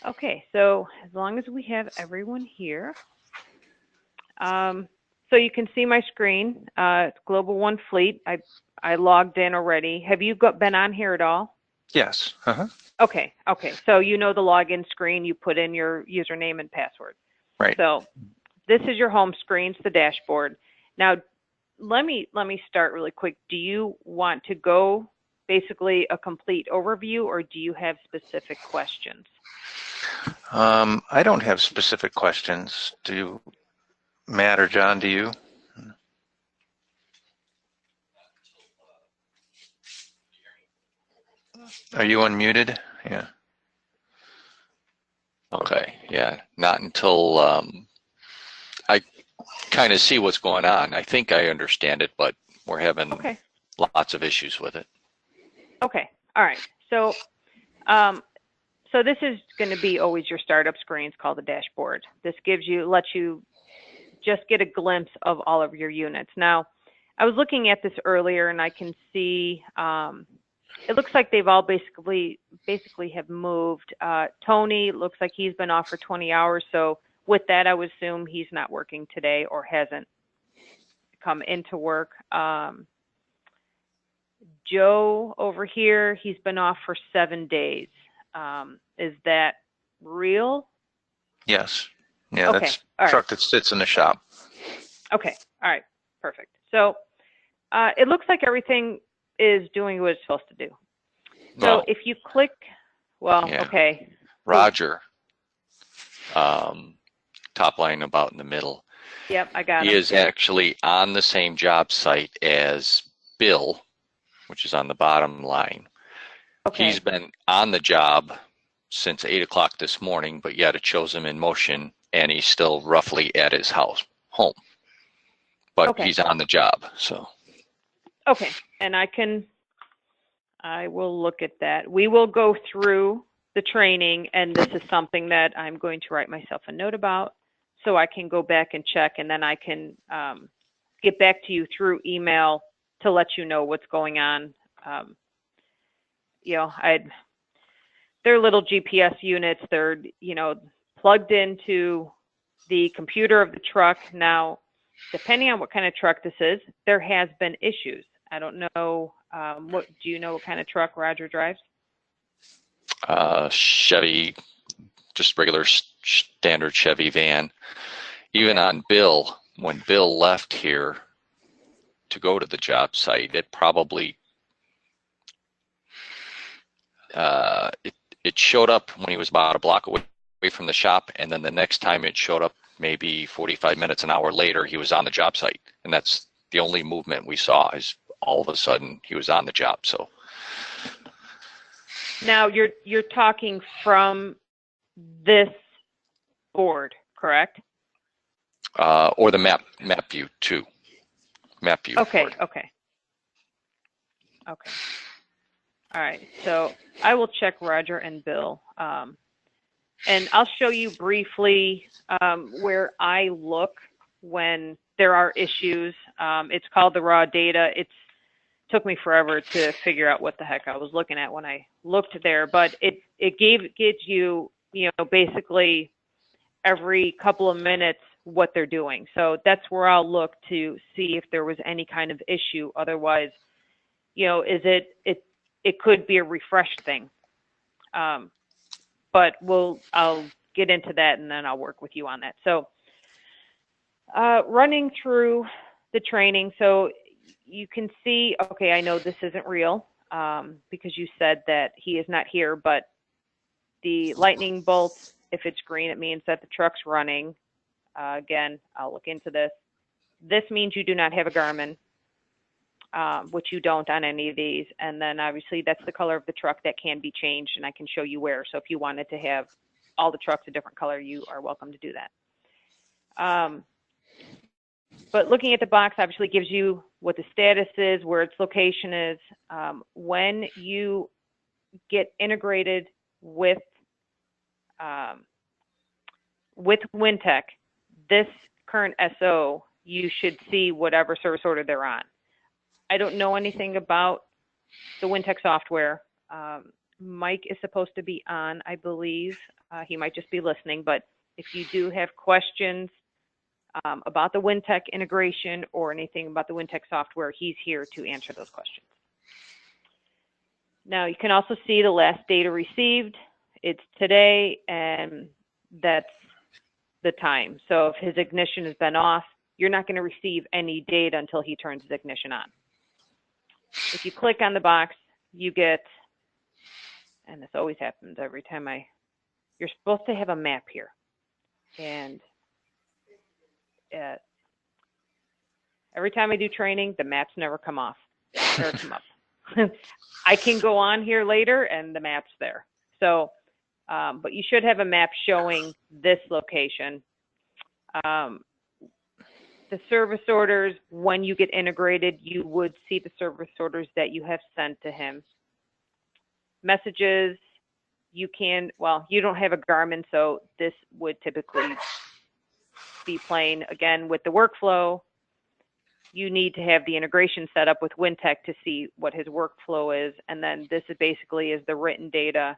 Okay, so as long as we have everyone here, so you can see my screen. It's Global One Fleet. I logged in already. Have you been on here at all? Yes. Uh-huh. Okay, okay. So you know the login screen. You put in your username and password. Right. So this is your home screen. It's the dashboard. Now, let me start really quick. Do you want to go basically a complete overview, or do you have specific questions? I don't have specific questions. Do you, Matt or John, do you? Are you unmuted? Yeah. Okay, yeah, not until I kind of see what's going on. I think I understand it, but we're having Okay. lots of issues with it. Okay. All right. Um, so this is going to be always your startup screen. It's called the dashboard. This lets you just get a glimpse of all of your units. Now, I was looking at this earlier, and I can see it looks like they've all basically have moved. Tony looks like he's been off for 20 hours. So with that, I would assume he's not working today or hasn't come into work. Joe over here, he's been off for 7 days. Is that real? Yes. Yeah, Okay. that's All a right. truck that sits in the shop. Okay. All right. Perfect. So it looks like everything is doing what it's supposed to do. So Well, if you click, well, yeah, okay. Roger, top line about in the middle. Yep, I got He him. is actually on the same job site as Bill, which is on the bottom line. Okay. He's been on the job since 8 o'clock this morning, but yet it shows him in motion, and he's still roughly at his home. But Okay. he's on the job, so. Okay. And I will look at that. We will go through the training, and this is something that I'm going to write myself a note about so I can go back and check, and then I can get back to you through email to let you know what's going on. They're little GPS units. They're, plugged into the computer of the truck. Now, depending on what kind of truck this is, there has been issues. I don't know. Do you know what kind of truck Roger drives? Chevy, just regular standard Chevy van. Even on Bill, when Bill left here to go to the job site, it probably it showed up when he was about a block away from the shop, and then the next time it showed up maybe 45 minutes, an hour later, he was on the job site. And that's the only movement we saw, is all of a sudden he was on the job. So now you're talking from this board, correct? Or the map view too. Map view. Okay, board. okay. Okay. All right. So I will check Roger and Bill. And I'll show you briefly where I look when there are issues. It's called the raw data. It took me forever to figure out what the heck I was looking at when I looked there, but it gives you, basically every couple of minutes what they're doing. So that's where I'll look to see if there was any kind of issue. Otherwise, it could be a refresh thing. But I'll get into that, and then I'll work with you on that. So running through the training, so you can see, okay, I know this isn't real because you said that he is not here, but the lightning bolts, if it's green, it means that the truck's running. Again, I'll look into this. This means you do not have a Garmin, which you don't on any of these. And then obviously that's the color of the truck that can be changed, and I can show you where. So if you wanted to have all the trucks a different color, you are welcome to do that. But looking at the box obviously gives you what the status is, where its location is. When you get integrated with WinTech, this current SO, you should see whatever service order they're on. I don't know anything about the WinTech software. Mike is supposed to be on, I believe. He might just be listening, but if you do have questions about the WinTech integration or anything about the WinTech software, he's here to answer those questions. Now, you can also see the last data received. It's today, and that's the time. So if his ignition has been off, you're not going to receive any data until he turns his ignition on. If you click on the box, you get, and this always happens every time you're supposed to have a map here. And every time I do training, the maps never come off or come up. I can go on here later and the map's there. So, but you should have a map showing this location. The service orders, when you get integrated, you would see the service orders that you have sent to him. Messages, you can, well, you don't have a Garmin, so this would typically be playing. Again, with the workflow, you need to have the integration set up with WinTech to see what his workflow is. And then this is basically is the written data,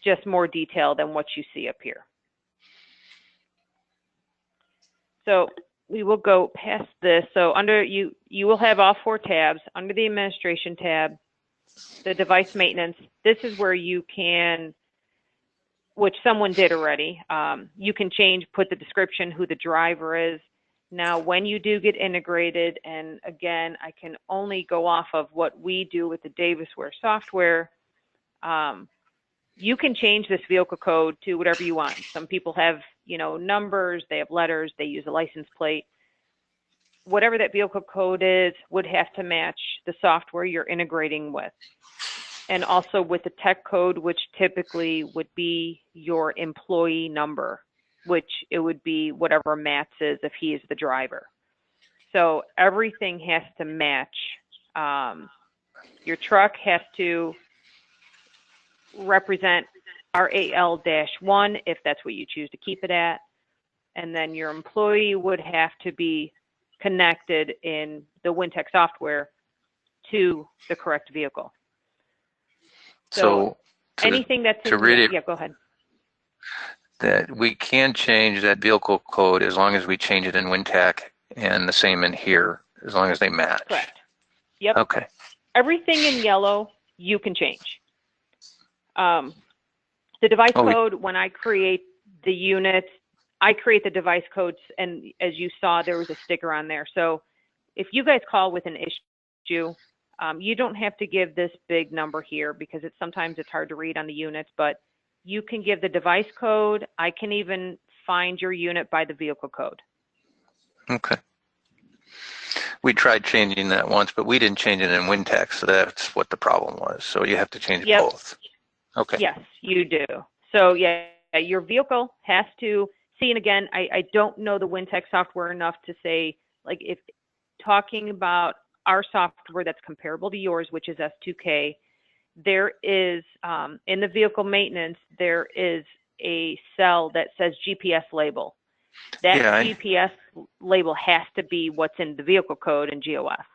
just more detail than what you see up here. So we will go past this. So under you will have all 4 tabs. Under the administration tab, the device maintenance, this is where you can, which someone did already, you can change, put the description, who the driver is. Now, when you do get integrated, and again, I can only go off of what we do with the Davisware software, you can change this vehicle code to whatever you want. Some people have, you know, numbers, they have letters, they use a license plate. Whatever that vehicle code is would have to match the software you're integrating with. And also with the tech code, which typically would be your employee number, which it would be whatever Matt's is if he is the driver. So everything has to match. Your truck has to represent RAL-1 if that's what you choose to keep it at. And then your employee would have to be connected in the WinTech software to the correct vehicle. So anything that's in, yeah, go ahead. That we can change that vehicle code as long as we change it in WinTech, and the same in here, as long as they match. Correct. Yep. Okay. Everything in yellow you can change. The device code, when I create the unit, I create the device codes, and as you saw, there was a sticker on there. So if you guys call with an issue, you don't have to give this big number here because sometimes it's hard to read on the units, but you can give the device code. I can even find your unit by the vehicle code. Okay. We tried changing that once, but we didn't change it in WinTech, so that's what the problem was. So you have to change both. Okay. Yes, you do. So yeah, your vehicle has to see, and again, I don't know the WinTech software enough to say, like, if talking about our software that's comparable to yours, which is S2K, there is, in the vehicle maintenance, there is a cell that says GPS label. That GPS label has to be what's in the vehicle code in GOF.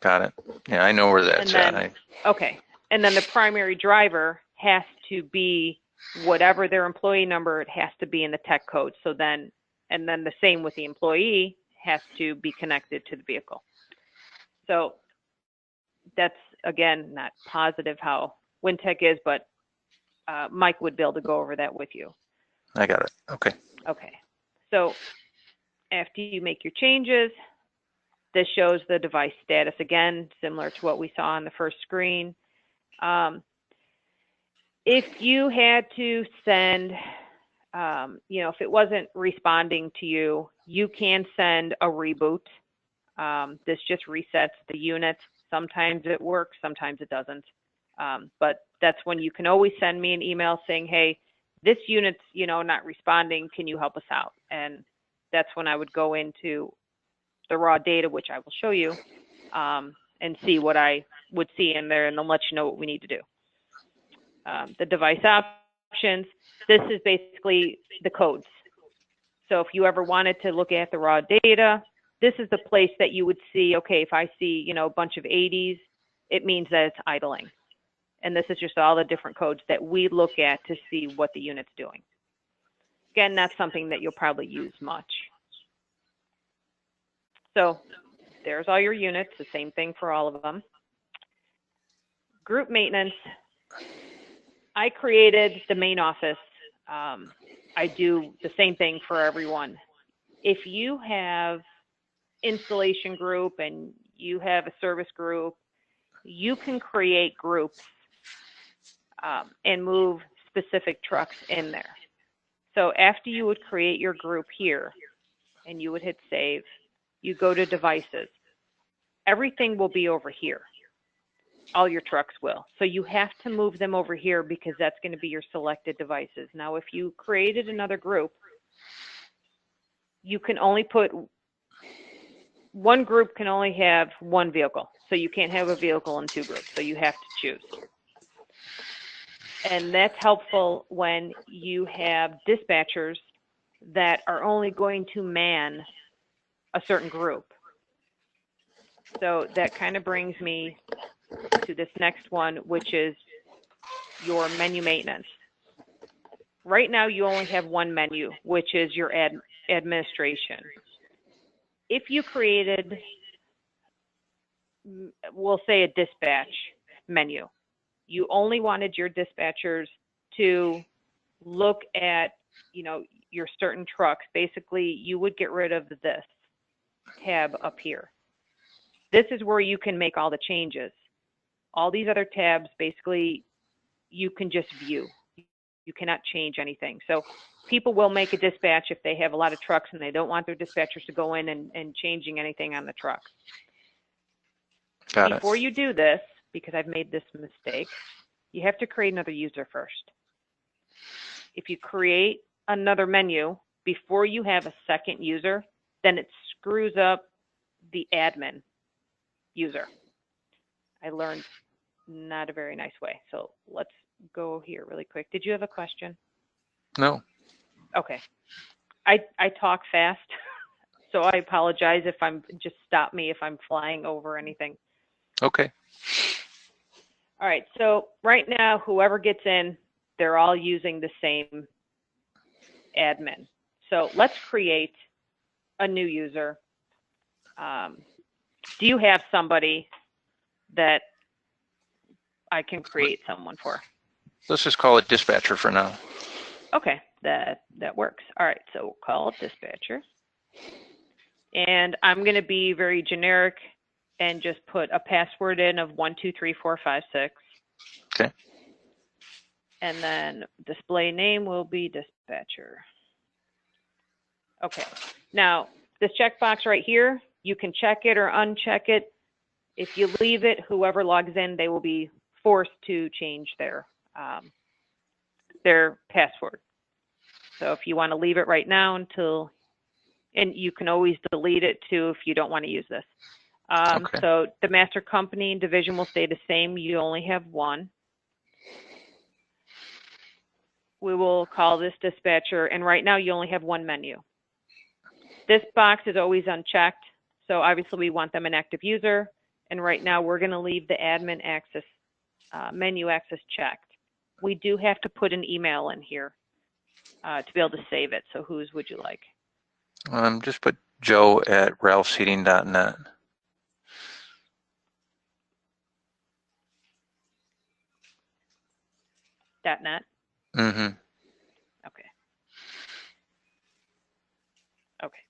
Got it. Yeah, I know where that's at. Okay. And then the primary driver has to be whatever their employee number, it has to be in the tech code. So then, and then the same with the employee has to be connected to the vehicle. So that's, again, not positive how WinTech is, but Mike would be able to go over that with you. I got it. Okay. Okay. So after you make your changes, this shows the device status again, similar to what we saw on the first screen. If you had to send, you know, if it wasn't responding to you, you can send a reboot. This just resets the unit. Sometimes it works, sometimes it doesn't. But that's when you can always send me an email saying, hey, this unit's, you know, not responding. Can you help us out? And that's when I would go into the raw data, which I will show you, and see what I would see in there, and then let you know what we need to do. The device options, this is basically the codes. So if you ever wanted to look at the raw data, this is the place that you would see, okay, if I see, you know, a bunch of 80s, it means that it's idling. And this is just all the different codes that we look at to see what the unit's doing. Again, that's something that you'll probably use much. So there's all your units, the same thing for all of them. Group maintenance, I created the main office. I do the same thing for everyone. If you have installation group and you have a service group, you can create groups and move specific trucks in there. So after you would create your group here and you would hit save, you go to devices. Everything will be over here. All your trucks will. So you have to move them over here because that's going to be your selected devices. Now, if you created another group, you can only put one group can only have one vehicle. So you can't have a vehicle in two groups. So you have to choose. And that's helpful when you have dispatchers that are only going to man a certain group. So that kind of brings me to this next one, which is your menu maintenance. Right now, you only have one menu, which is your administration. If you created, we'll say, a dispatch menu, you only wanted your dispatchers to look at, your certain trucks. Basically, you would get rid of this tab up here. This is where you can make all the changes. All these other tabs, basically, you can just view. You cannot change anything. So people will make a dispatch if they have a lot of trucks and they don't want their dispatchers to go in and changing anything on the trucks. Before you do this, because I've made this mistake, you have to create another user first. If you create another menu before you have a second user, then it screws up the admin user. I learned not a very nice way. So let's go here really quick. Did you have a question? No. Okay. I talk fast, so I apologize if just stop me if I'm flying over anything. Okay. All right. So right now, whoever gets in, they're all using the same admin. So let's create a new user. Do you have somebody that I can create someone for? Let's just call it dispatcher for now. Okay, that works. All right, so we'll call it dispatcher. And I'm going to be very generic and just put a password in of 1234556. Okay. And then display name will be dispatcher. Okay. Now, this checkbox right here, you can check it or uncheck it. If you leave it, whoever logs in, they will be forced to change their password. So if you want to leave it right now and you can always delete it too if you don't want to use this. Okay. So the master company and division will stay the same. You only have one. We will call this dispatcher, and right now you only have one menu. This box is always unchecked, so obviously we want them an active user, and right now we're going to leave the admin access, menu access checked. We do have to put an email in here to be able to save it, so whose would you like? Just put joe@ralphseating.net. .net? Mm-hmm. Okay. Okay.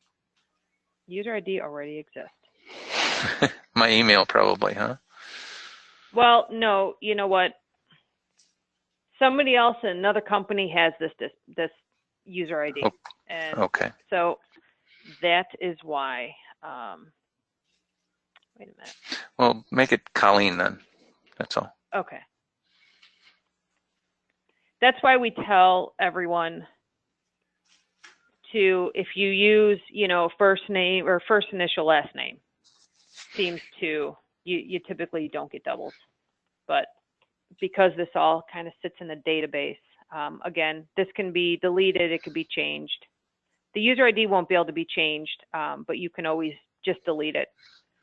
User ID already exists. My email probably, huh? Well, no, you know what? Somebody else in another company has this user ID. Oh, and okay. So that is why. Wait a minute. Well, make it Colleen then. That's all. Okay. That's why we tell everyone to, if you use, first name or first initial last name, seems to, you typically don't get doubles. But because this all kind of sits in a database, again, this can be deleted, it could be changed. The user ID won't be able to be changed, but you can always just delete it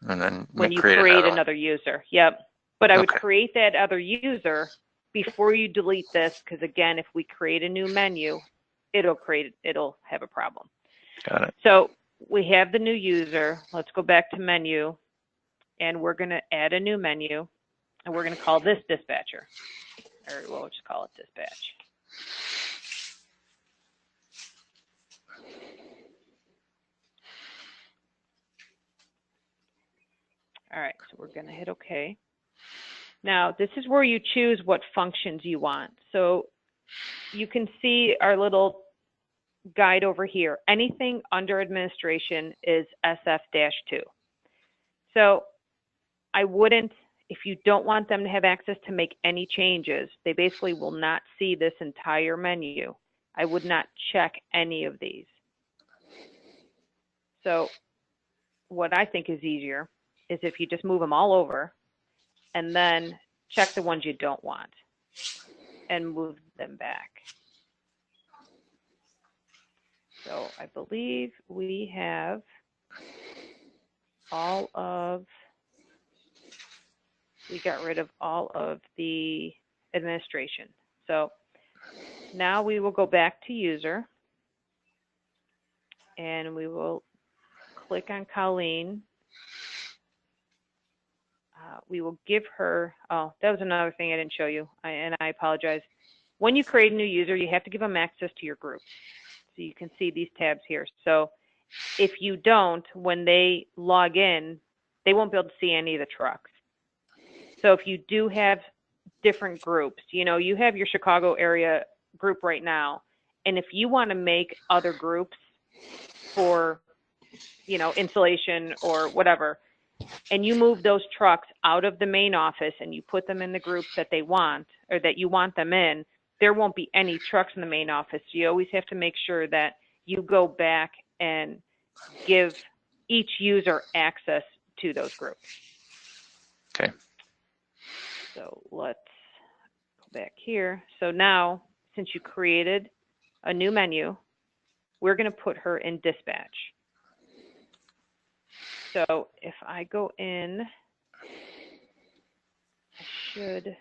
And then when you create another user. Yep. But I would Okay. create that other user before you delete this, because again, if we create a new menu, it'll have a problem. Got it. So we have the new user. Let's go back to menu, and we're going to add a new menu, and we're going to call this dispatcher, or we'll just call it dispatch. All right, so we're going to hit OK. Now, this is where you choose what functions you want. So you can see our little guide over here. Anything under administration is SF-2. So I wouldn't, if you don't want them to have access to make any changes, they basically will not see this entire menu. I would not check any of these. So what I think is easier is if you just move them all over and then check the ones you don't want and move them back. So I believe we have we got rid of all of the administration. So now we will go back to user, and we will click on Colleen. We will give her, oh, that was another thing I didn't show you, and I apologize. When you create a new user, you have to give them access to your group. So you can see these tabs here. So if you don't, when they log in, they won't be able to see any of the trucks. So if you do have different groups, you know, you have your Chicago area group right now, and if you want to make other groups for, you know, installation or whatever, and you move those trucks out of the main office and you put them in the groups that they want or that you want them in, there won't be any trucks in the main office. You always have to make sure that you go back and give each user access to those groups. Okay. So let's go back here. So now, since you created a new menu, we're going to put her in dispatch. So if I go in, I should,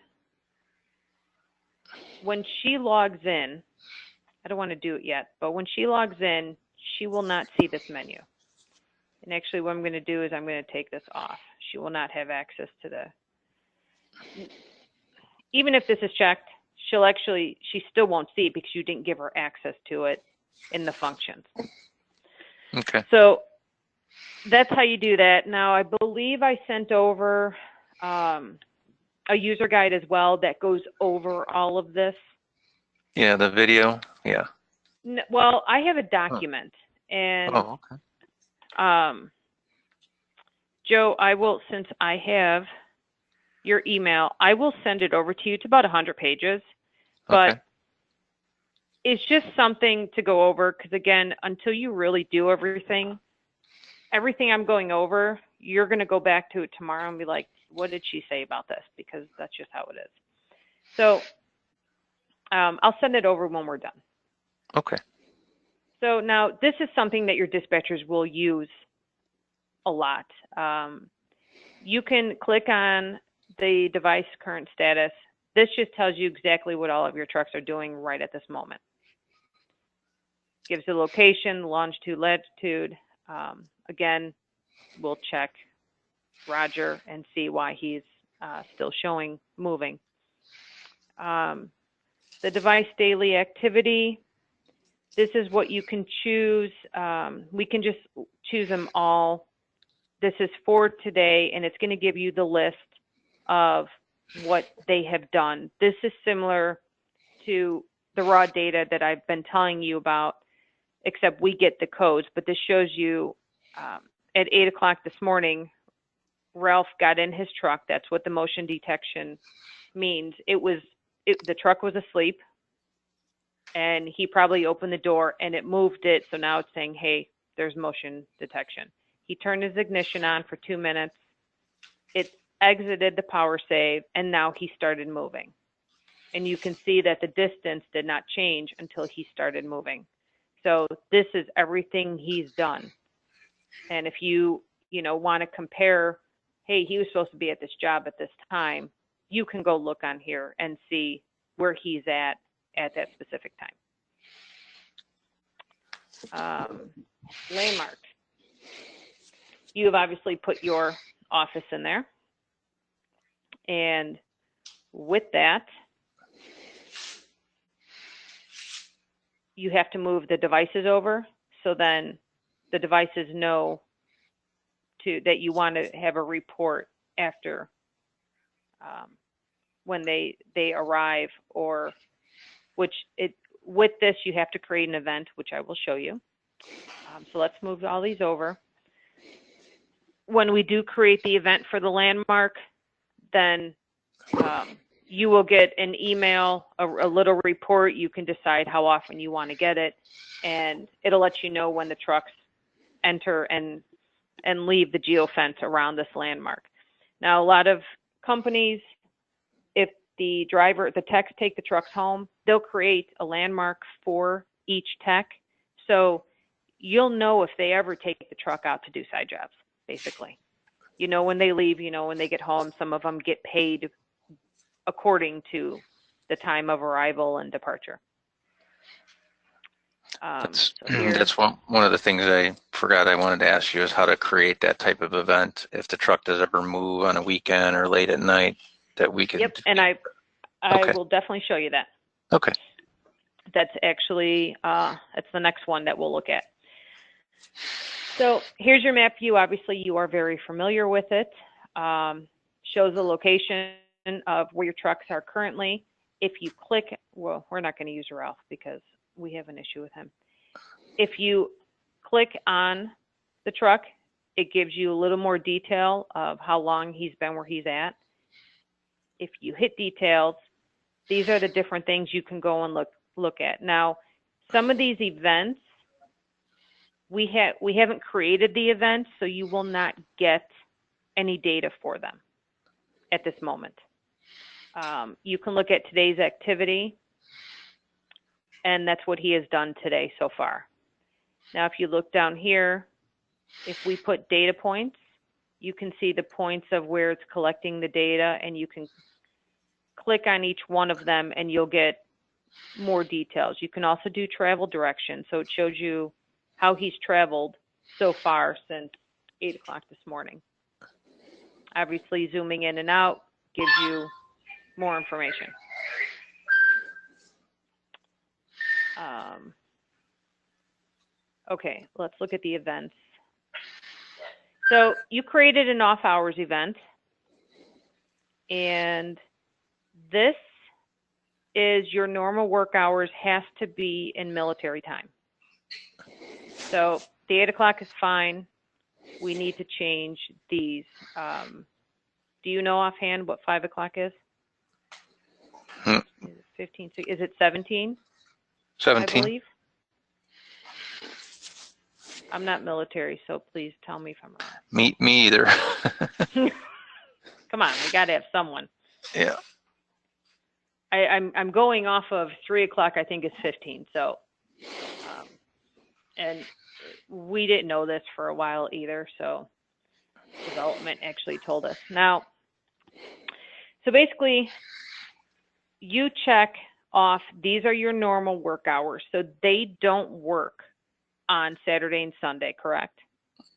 when she logs in, I don't want to do it yet, but when she logs in, she will not see this menu. And actually what I'm going to do is I'm going to take this off. She will not have access to the, even if this is checked, she still won't see it because you didn't give her access to it in the functions. Okay. So that's how you do that. Now, I believe I sent over a user guide as well that goes over all of this. Yeah, the video. Yeah. Well, I have a document, and Oh, okay. Joe, I will, since I have your email, I will send it over to you. It's about 100 pages, but Okay. it's just something to go over because, again, until you really do everything I'm going over, you're going to go back to it tomorrow and be like, what did she say about this? Because that's just how it is. So I'll send it over when we're done. Okay. So now this is something that your dispatchers will use a lot. You can click on the device current status. This just tells you exactly what all of your trucks are doing right at this moment. Gives the location, longitude, latitude. Again, we'll check Roger and see why he's still showing moving. The device daily activity. This is what you can choose. We can just choose them all. This is for today, and it's going to give you the list of what they have done. This is similar to the raw data that I've been telling you about, except we get the codes, but this shows you at 8 o'clock this morning, Ralph got in his truck. That's what the motion detection means. The truck was asleep, and he probably opened the door and it moved it. So now it's saying, hey, there's motion detection. He turned his ignition on for 2 minutes. It exited the power save, and now he started moving. And you can see that the distance did not change until he started moving. So this is everything he's done. And if you want to compare, hey, he was supposed to be at this job at this time, you can go look on here and see where he's at that specific time. Landmark. You have obviously put your office in there. And with that, you have to move the devices over, so then the devices know that you want to have a report after when they arrive, or with this you have to create an event, which I will show you. So let's move all these over. When we do create the event for the landmark, then you will get an email, a little report. You can decide how often you want to get it, and it'll let you know when the trucks enter and leave the geofence around this landmark. Now, a lot of companies, if the techs take the trucks home, they'll create a landmark for each tech. So you'll know if they ever take the truck out to do side jobs, basically. You know when they leave, you know when they get home. Some of them get paid according to the time of arrival and departure. That's one of the things I forgot I wanted to ask you, is how to create that type of event if the truck does ever move on a weekend or late at night, that we can. Yep, and I will definitely show you that. Okay. That's actually that's the next one that we'll look at. So here's your map view. Obviously, you are very familiar with it. Shows the location of where your trucks are currently. If you click, well, we're not going to use Ralph because we have an issue with him. If you click on the truck, it gives you a little more detail of how long he's been where he's at. If you hit details, these are the different things you can go and look at. Now, some of these events, we haven't created the events, so you will not get any data for them at this moment. You can look at today's activity, and that's what he has done today so far. Now, if you look down here, if we put data points, you can see the points of where it's collecting the data, and you can click on each one of them and you'll get more details. You can also do travel direction, so it shows you how he's traveled so far since 8 o'clock this morning. Obviously, zooming in and out gives you more information. Okay, let's look at the events. So you created an off hours event, and this is your normal work hours, has to be in military time. So the 8 o'clock is fine. We need to change these. Do you know offhand what 5 o'clock is? Is it 15? Is it 17? 17. I believe. I'm not military, so please tell me if I'm wrong. Me either. Come on, we got to have someone. Yeah. I'm going off of 3 o'clock. I think is 15. So, and we didn't know this for a while either. So, development actually told us. Now, so basically, you check off. These are your normal work hours, so they don't work on Saturday and Sunday, correct?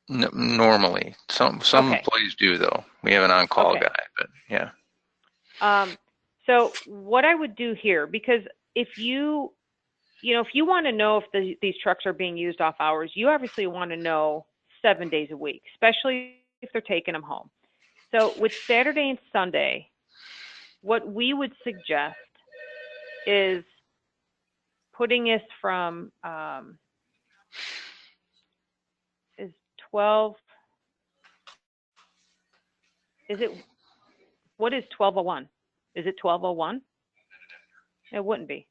No, normally, some employees do though. We have an on-call guy, but yeah. So what I would do here, because if you want to know if these trucks are being used off hours, you obviously want to know 7 days a week, especially if they're taking them home. So with Saturday and Sunday, what we would suggest is putting this from is 12. What is 12:01? Is it 12:01? It wouldn't be.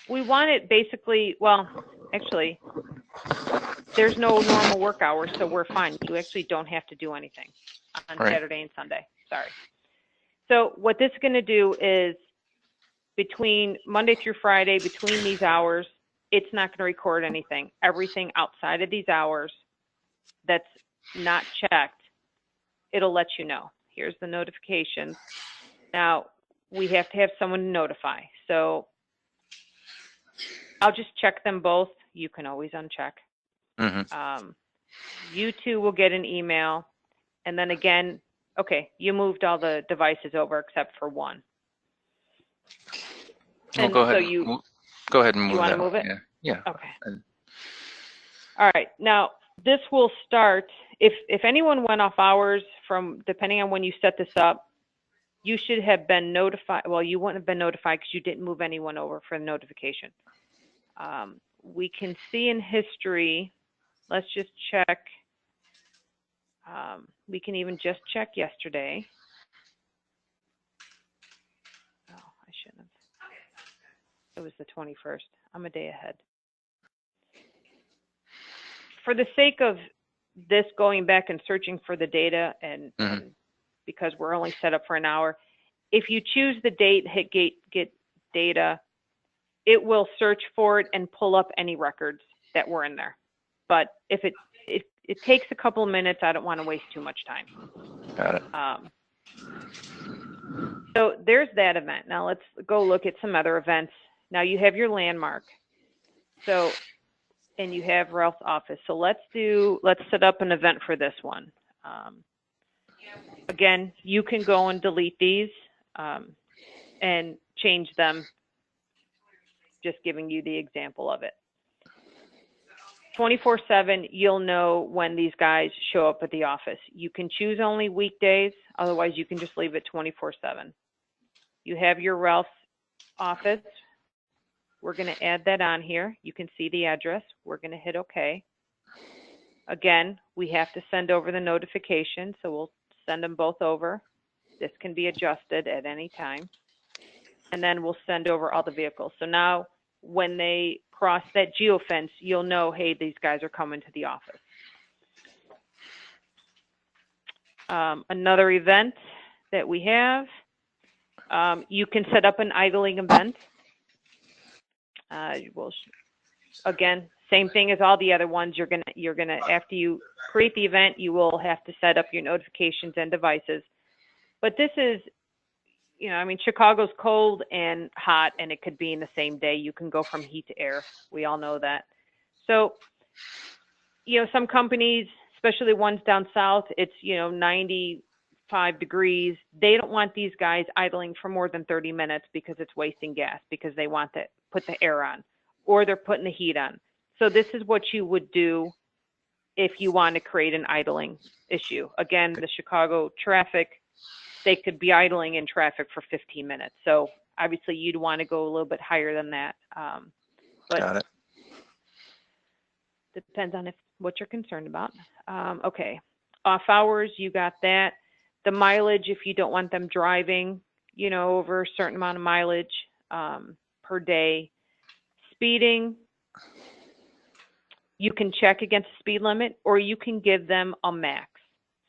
We want it basically, well, actually, there's no normal work hours, so we're fine. You actually don't have to do anything on Saturday and Sunday. Sorry. So what this is going to do is between Monday through Friday, between these hours, it's not going to record anything. Everything outside of these hours that's not checked it'll let you know. Here's the notifications. Now, we have to have someone to notify. So I'll just check them both. You can always uncheck. You two will get an email. And then again, okay, you moved all the devices over except for one. Well, go ahead. So go ahead and move. You want to move it? Yeah. Okay. All right. Now this will start. If anyone went off hours from, depending on when you set this up, you should have been notified. Well, you wouldn't have been notified because you didn't move anyone over for the notification. We can see in history. Let's just check. We can even just check yesterday. Oh, I shouldn't have. It was the 21st. I'm a day ahead. For the sake of this going back and searching for the data, and because we're only set up for an hour, if you choose the date, hit get data, it will search for it and pull up any records that were in there. But if it takes a couple of minutes, I don't want to waste too much time. Got it. So there's that event. Now let's go look at some other events. Now you have your landmark. So, and you have Ralph's office. So let's set up an event for this one. Again, you can go and delete these and change them. Just giving you the example of it. 24/7, you'll know when these guys show up at the office. You can choose only weekdays. Otherwise, you can just leave it 24/7. You have your Ralph's office. We're going to add that on here. You can see the address. We're going to hit OK. Again, we have to send over the notification, so we'll send them both over. This can be adjusted at any time. And then we'll send over all the vehicles. So now when they cross that geofence, you'll know, hey, these guys are coming to the office. Another event that we have, you can set up an idling event. Again, same thing as all the other ones. You're gonna after you create the event, you will have to set up your notifications and devices. But this is, I mean, Chicago's cold and hot, and it could be in the same day. You can go from heat to air. We all know that. So, some companies, especially ones down south, it's 95 degrees. They don't want these guys idling for more than 30 minutes because it's wasting gas, because they want to put the air on, or they're putting the heat on. So this is what you would do if you want to create an idling issue. Again, the Chicago traffic, they could be idling in traffic for 15 minutes. So obviously you'd want to go a little bit higher than that. But got it. Depends on what you're concerned about. Okay, off hours, you got that. The mileage, if you don't want them driving, over a certain amount of mileage per day. Speeding, you can check against the speed limit, or you can give them a max.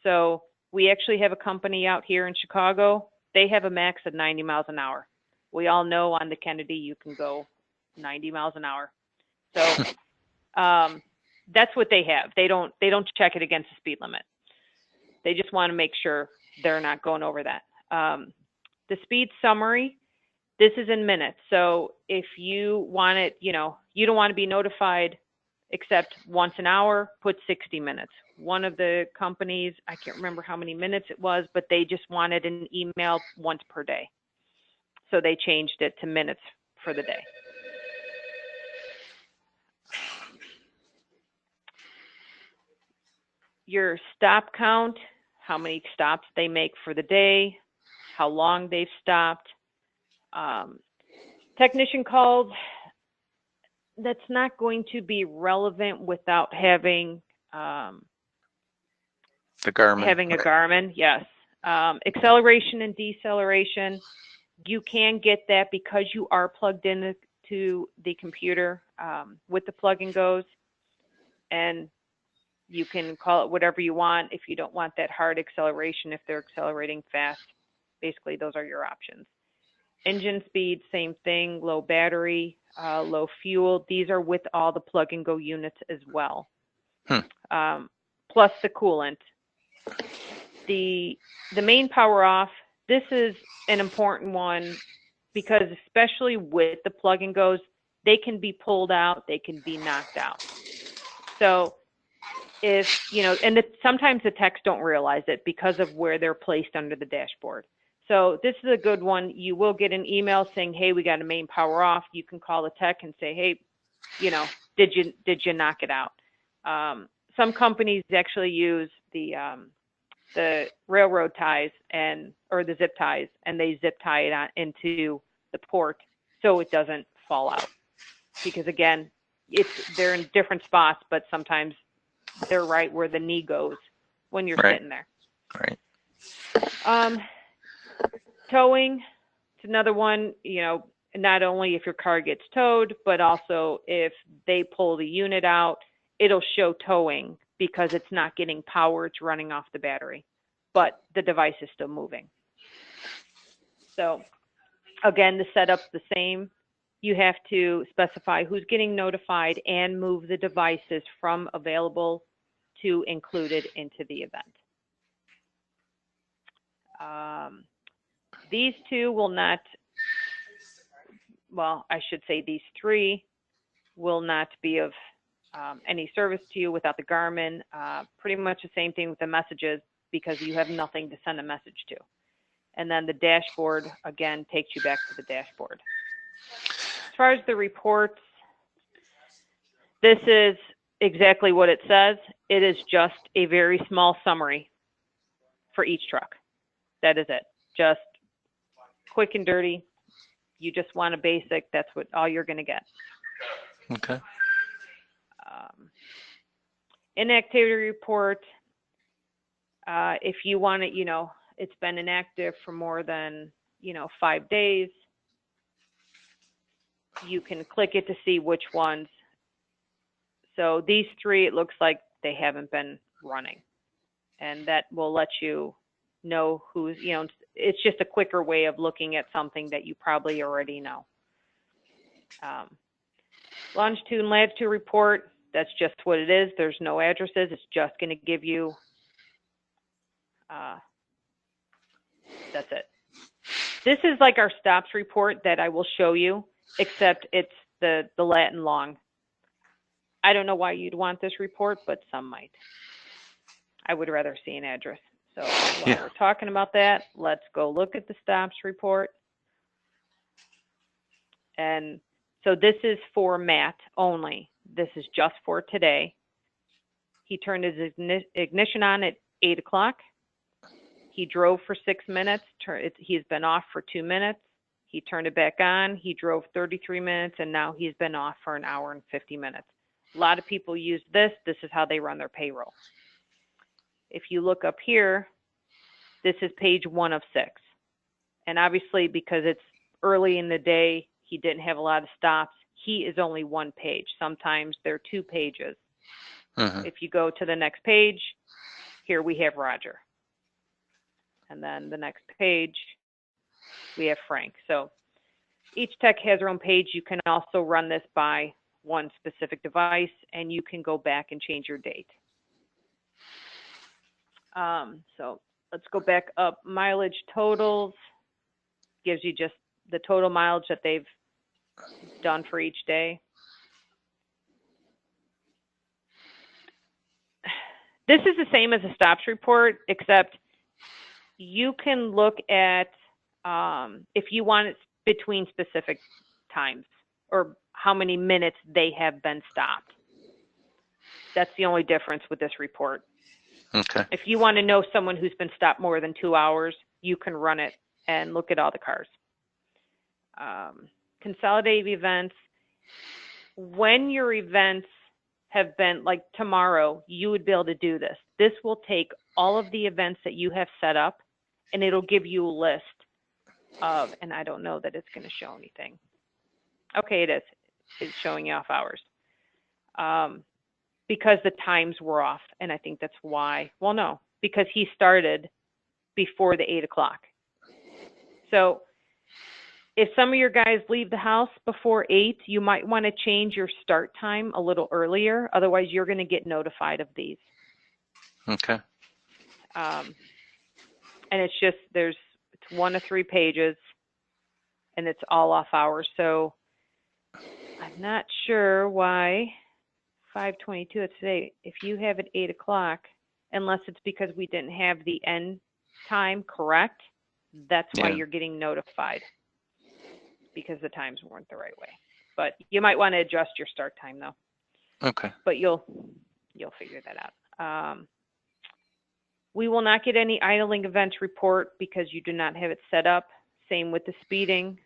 So we actually have a company out here in Chicago. They have a max of 90 miles an hour. We all know on the Kennedy you can go 90 miles an hour. So that's what they have. They don't check it against the speed limit. They just want to make sure they're not going over that. The speed summary, this is in minutes. So if you want it, you don't want to be notified except once an hour, put 60 minutes. One of the companies, I can't remember how many minutes it was, but they just wanted an email once per day. So they changed it to minutes for the day. Your stop count, how many stops they make for the day, how long they've stopped. Technician calls, that's not going to be relevant without having the Garmin. Having a Garmin, yes. Acceleration and deceleration, you can get that because you are plugged in to the computer with the plug and goes, and you can call it whatever you want. If you don't want that hard acceleration, if they're accelerating fast, basically those are your options. Engine speed, same thing, low battery, low fuel. These are with all the plug and go units as well. Plus the coolant. the main power off, this is an important one because especially with the plug and goes, they can be pulled out, they can be knocked out. So if, you know, and sometimes the techs don't realize it because of where they're placed under the dashboard. So this is a good one. You will get an email saying, hey, we got a main power off. You can call the tech and say, hey, you know, did you knock it out? Some companies actually use the railroad ties or the zip ties, and they zip tie it on into the port so it doesn't fall out. Because again, they're in different spots, but sometimes they're right where the knee goes when you're sitting there. Right. Towing, it's another one, you know, not only if your car gets towed, but also if they pull the unit out, it'll show towing because it's not getting power, it's running off the battery, but the device is still moving. So again, the setup's the same. You have to specify who's getting notified and move the devices from available to included into the event. These two will not, well, I should say these three will not be of any service to you without the Garmin. Pretty much the same thing with the messages because you have nothing to send a message to. And then the dashboard, again, takes you back to the dashboard. As far as the reports, this is exactly what it says. It is just a very small summary for each truck. That is it. Just quick and dirty. You just want a basic. That's all you're going to get. Okay. Inactivity report. If you want it, you know, it's been inactive for more than, you know, 5 days. You can click it to see which ones. So these three, it looks like they haven't been running. And that will let you know who's, you know, it's just a quicker way of looking at something that you probably already know. Longitude and latitude report, that's just what it is. There's no addresses. It's just going to give you, that's it. This is like our stops report that I will show you, except it's the Latin long. I don't know why you'd want this report, but some might. I would rather see an address. So while we're talking about that, let's go look at the stops report. And so this is for Matt only. This is just for today. He turned his ignition on at 8 o'clock. He drove for 6 minutes. He's been off for 2 minutes. He turned it back on. He drove 33 minutes, and now he's been off for an hour and 50 minutes. A lot of people use this. This is how they run their payroll. If you look up here, this is page 1 of 6. And obviously, because it's early in the day, he didn't have a lot of stops. He is only 1 page. Sometimes they're 2 pages. If you go to the next page, here we have Roger. And then the next page, we have Frank. So each tech has their own page. You can also run this by one specific device, and you can go back and change your date. So let's go back up. Mileage totals gives you just the total mileage that they've done for each day. This is the same as a stops report, except you can look at if you want it between specific times or how many minutes they have been stopped. That's the only difference with this report. Okay. If you want to know someone who's been stopped more than 2 hours, you can run it and look at all the cars. Consolidated events. When your events have been, like tomorrow, you would be able to do this. This will take all of the events that you have set up, and it'll give you a list of, and I don't know that it's going to show anything. Okay, it is. It's showing you off hours. Because the times were off, and I think that's why. Well, no, because he started before the 8 o'clock. So if some of your guys leave the house before 8, you might want to change your start time a little earlier. Otherwise, you're going to get notified of these. Okay. And it's 1 to 3 pages, and it's all off hours. So I'm not sure why 5:22 it's today. If you have it 8 o'clock, unless it's because we didn't have the end time correct, that's why you're getting notified, because the times weren't the right way. But you might want to adjust your start time though. Okay. But you'll figure that out. We will not get any idling events report because you do not have it set up. Same with the speeding.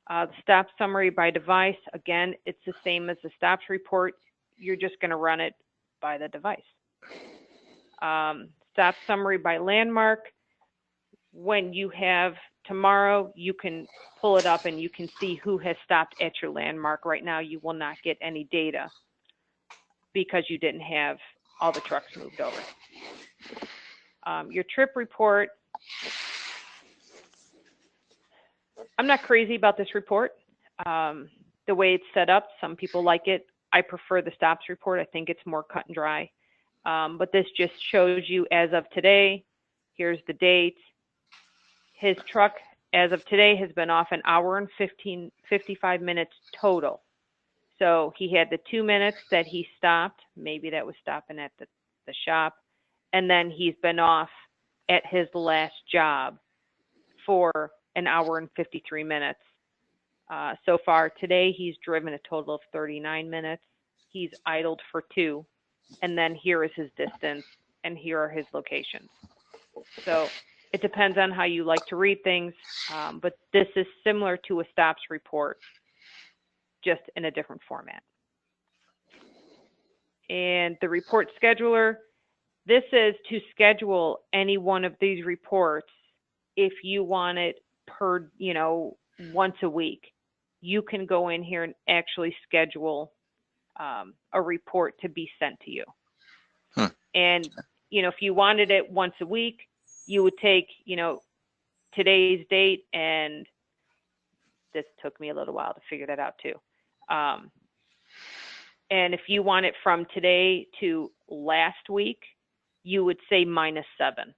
The stop summary by device, again, it's the same as the stops report. You're just going to run it by the device. Stop summary by landmark. When you have tomorrow, you can pull it up and you can see who has stopped at your landmark. Right now, you will not get any data because you didn't have all the trucks moved over. Your trip report, I'm not crazy about this report. The way it's set up, some people like it. I prefer the stops report. I think it's more cut and dry. But this just shows you as of today, here's the date. His truck as of today has been off an hour and 55 minutes total. So he had the 2 minutes that he stopped. Maybe that was stopping at the shop. And then he's been off at his last job for an hour and 53 minutes. So far today, he's driven a total of 39 minutes. He's idled for 2. And then here is his distance, and here are his locations. So it depends on how you like to read things, but this is similar to a stops report, just in a different format. And the report scheduler, this is to schedule any one of these reports if you want it per, once a week. You can go in here and actually schedule a report to be sent to you. And, if you wanted it once a week, you would take, today's date, and this took me a little while to figure that out too. And if you want it from today to last week, you would say -7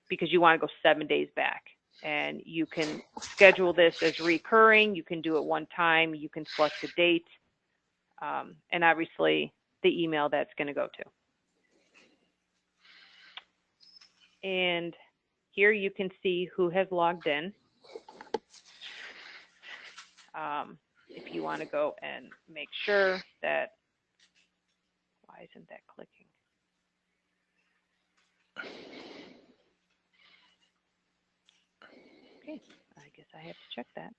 because you want to go 7 days back. And you can schedule this as recurring. You can do it one time. You can select the date. And obviously the email that's going to go to. And here you can see who has logged in. If you want to go and make sure that, why isn't that clicking? Okay, I guess I have to check that.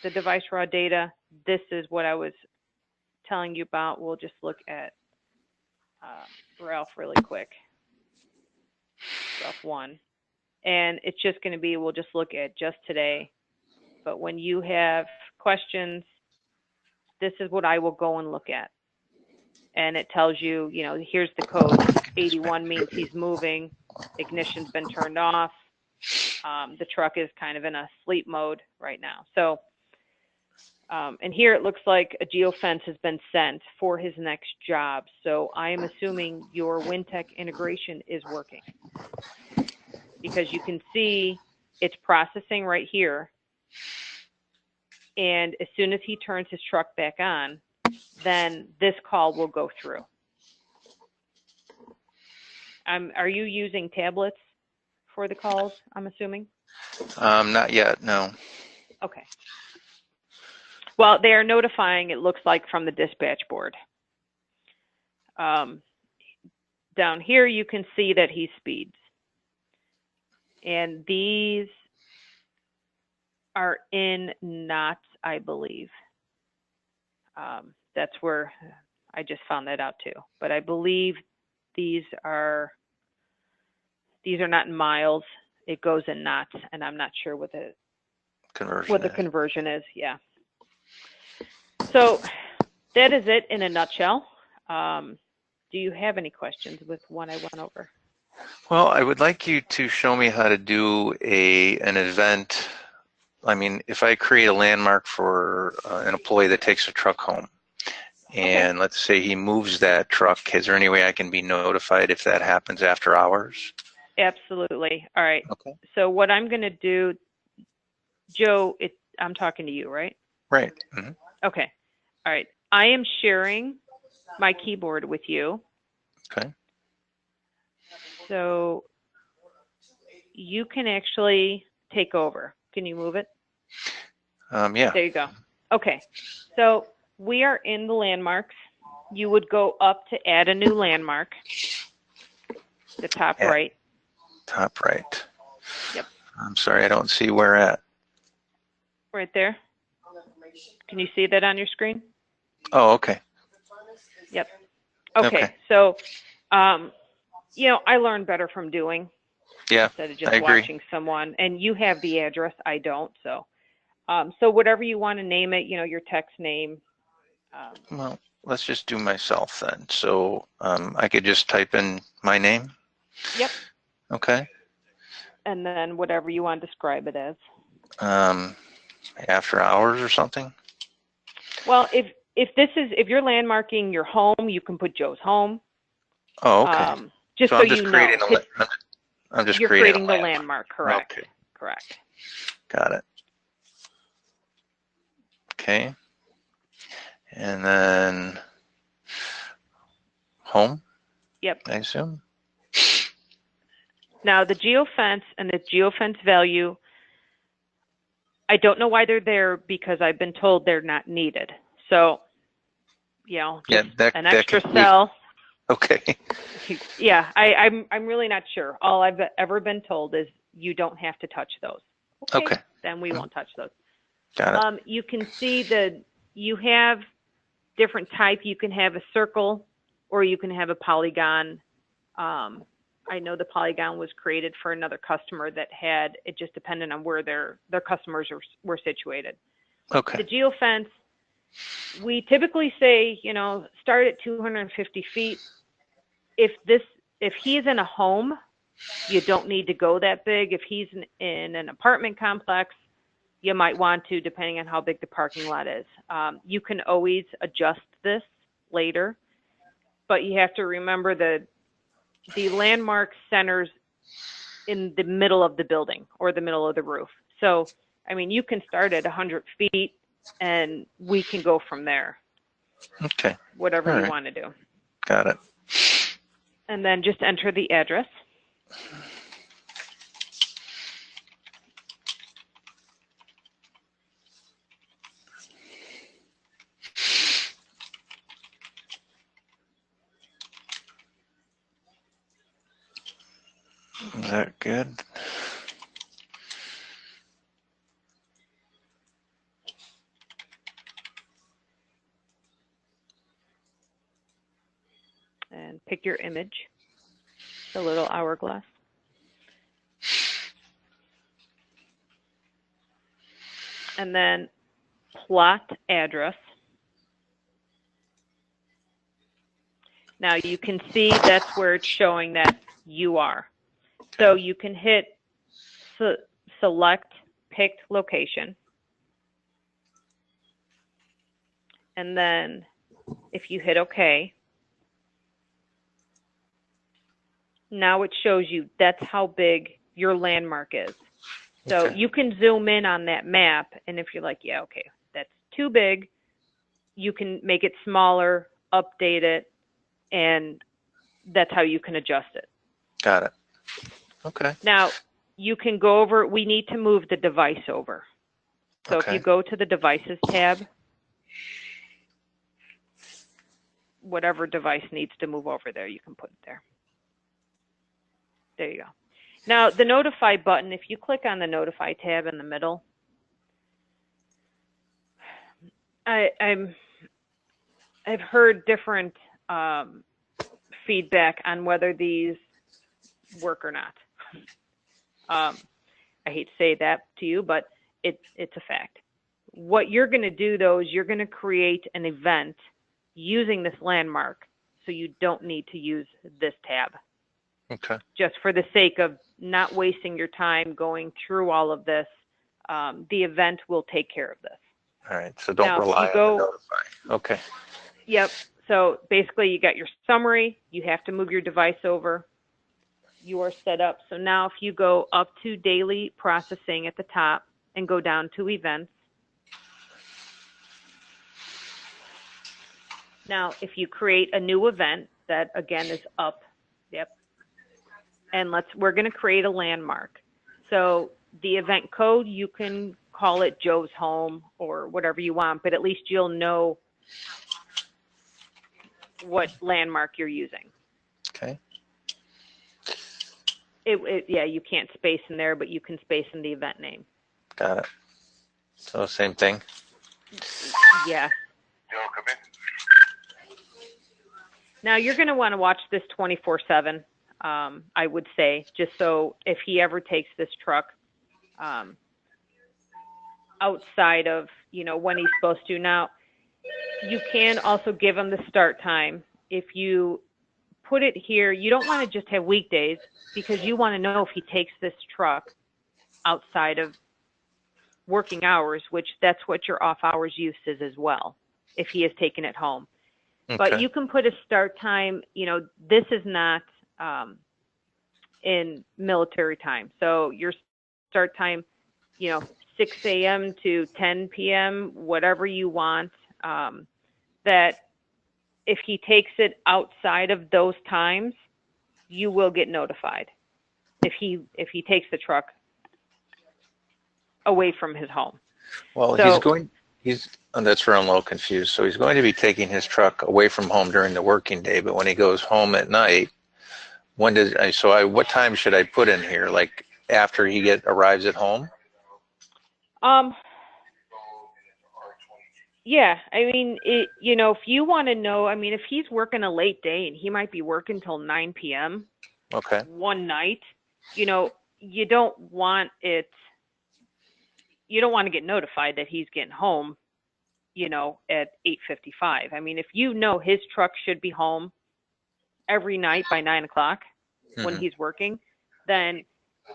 The device raw data, this is what I was telling you about. We'll just look at Ralph really quick. Ralph 1. And it's just going to be, we'll just look at just today. But when you have questions, this is what I will go and look at. And it tells you, here's the code. 81 means he's moving. Ignition's been turned off. The truck is kind of in a sleep mode right now. So, and here it looks like a geofence has been sent for his next job. So I am assuming your WinTech integration is working, because you can see it's processing right here. And as soon as he turns his truck back on, then this call will go through. Are you using tablets for the calls, I'm assuming? Not yet, no. Okay. Well, they are notifying, it looks like, from the dispatch board. Down here, you can see that he speeds. And these are in knots, I believe. That's where I just found that out too. But I believe these are not in miles. It goes in knots, and I'm not sure what the conversion is. Yeah. So that is it in a nutshell. Do you have any questions with what I went over? Well, I would like you to show me how to do an event. I mean, if I create a landmark for an employee that takes a truck home, and let's say he moves that truck, is there any way I can be notified if that happens after hours? Absolutely. All right. Okay. So what I'm going to do, Joe, I'm talking to you, right? Right. Mm-hmm. Okay. All right. I am sharing my keyboard with you. Okay. So you can actually take over. Can you move it? Yeah. There you go. Okay. So we are in the landmarks. You would go up to add a new landmark, the top right. Top right. Yep. I'm sorry, I don't see where at. Right there. Can you see that on your screen? Oh, okay. Yep. Okay. So, you know, I learn better from doing instead of just watching someone. And you have the address. I don't. So, so whatever you want to name it, you know, your text name. Well, let's just do myself then. So I could just type in my name. Yep. Okay. And then whatever you want to describe it as. After hours or something. Well, if you're landmarking your home, you can put Joe's home. Oh, okay. Just so you know. I'm just you're creating the landmark. Correct. Okay. Correct. Got it. Okay. And then home. Yep. I assume. Now the geofence and the geofence value, I don't know why they're there because I've been told they're not needed. So, you know, just an extra cell. Okay. Yeah, I'm really not sure. All I've ever been told is you don't have to touch those. Okay. Then we won't touch those. Got it. You can see you have different type. You can have a circle or you can have a polygon. I know the polygon was created for another customer that had, it just depended on where their customers were situated. Okay. The geofence, we typically say, you know, start at 250 feet. If he's in a home, you don't need to go that big. If he's in an apartment complex, you might want to, depending on how big the parking lot is. You can always adjust this later, but you have to remember the landmark centers in the middle of the building or the middle of the roof. So, I mean, you can start at 100 feet and we can go from there. Okay. Whatever you want to do. Got it. And then just enter the address. Is that good? And pick your image, the little hourglass. And then plot address. Now you can see that's where it's showing that you are. So you can hit select picked location. And then if you hit OK, now it shows you that's how big your landmark is. So you can zoom in on that map, and if you're like, yeah, okay, that's too big, you can make it smaller, update it, and that's how you can adjust it. Got it. Okay. Now, you can go over, we need to move the device over. So if you go to the Devices tab, whatever device needs to move over there, you can put it there. There you go. Now, the Notify button, if you click on the Notify tab in the middle, I've heard different feedback on whether these work or not. I hate to say that to you, but it's a fact. What you're going to do, though, is you're going to create an event using this landmark, so you don't need to use this tab. Okay. Just for the sake of not wasting your time going through all of this, the event will take care of this. All right. So don't rely on the Notify. Okay. Yep. So basically you got your summary, you have to move your device over, you are set up. So now if you go up to daily processing at the top and go down to events. Now, if you create a new event, that again is up. Yep. And we're going to create a landmark. So the event code, you can call it Joe's Home or whatever you want, but at least you'll know what landmark you're using. Okay. Yeah, you can't space in there, but you can space in the event name. Got it. So same thing. Yeah. Now you're going to want to watch this 24/7. I would say, just so if he ever takes this truck outside of, when he's supposed to. Now, you can also give him the start time. If you put it here, you don't want to just have weekdays, because you want to know if he takes this truck outside of working hours, which that's what your off hours use is as well, if he is taking it home. Okay. But you can put a start time, this is not in military time. So your start time, 6 a.m. to 10 p.m., whatever you want, that if he takes it outside of those times, you will get notified if he takes the truck away from his home. Well, that's where I'm a little confused. So he's going to be taking his truck away from home during the working day, but when he goes home at night, what time should I put in here? Like after he arrives at home? Yeah, I mean, if you want to know, I mean, if he's working a late day and he might be working till 9 p.m. Okay. one night, you don't want to get notified that he's getting home, at 8:55. I mean, if his truck should be home every night by 9 o'clock when he's working, then,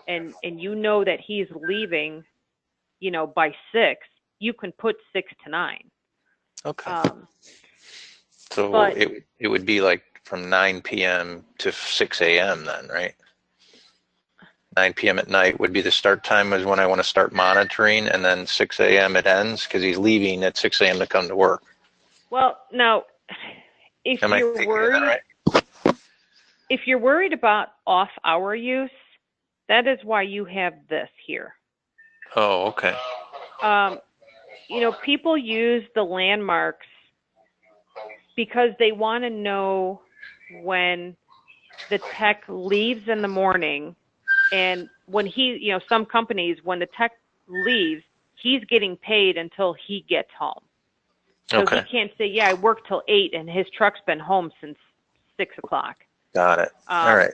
and that he's leaving, by 6, you can put 6 to 9. Okay. So it would be like from 9 p.m. to 6 a.m. then, right? 9 p.m. at night would be the start time, is when I want to start monitoring, and then 6 a.m. it ends because he's leaving at 6 a.m. to come to work. Well, now, if you're worried about off-hour use, that is why you have this here. Oh, okay. People use the landmarks because they want to know when the tech leaves in the morning, and when some companies, when the tech leaves, he's getting paid until he gets home. So he can't say, I worked till 8 and his truck's been home since 6 o'clock. Got it. All right.